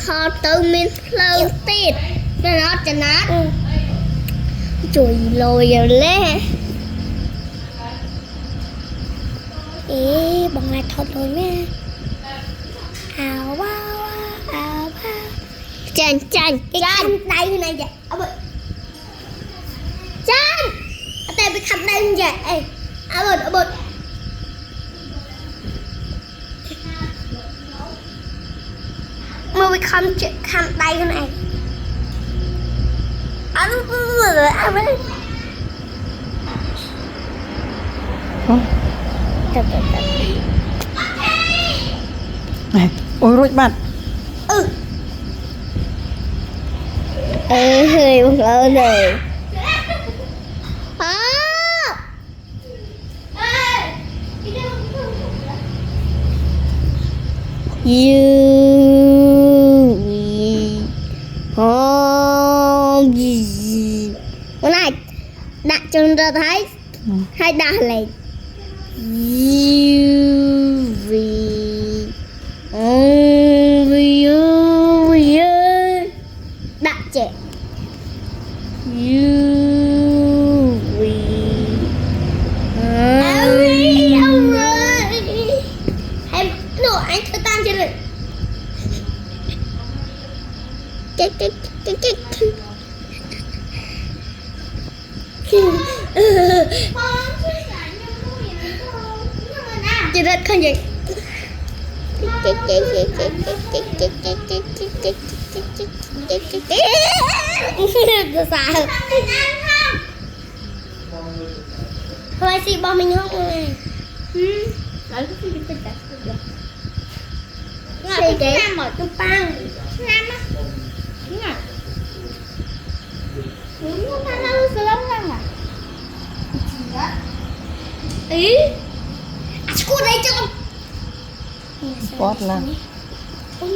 thọ từ mình lâu tít nó cho nát chùi lồi rồi lé ê bằng lại thật rồi nha ào ba ào ba chanh chanh chanh đây như này vậy ở bên chanh ở đây bị khăm đây như vậy ở bên mà bị khăm đây cái này anh bên này ôi rụi mặt hơi một lớn rồi cái này đặt chân ra thấy hay đặt lại đặt trẻ em nổ anh thơ tan chưa được cái chị rất không vậy sao thôi xì bò mình không này nói cái gì tình cảm được ngồi cái nam ở trong bang nam á đúng rồi đúng là nó sớm lắm à ý à cô đây cho con bót là không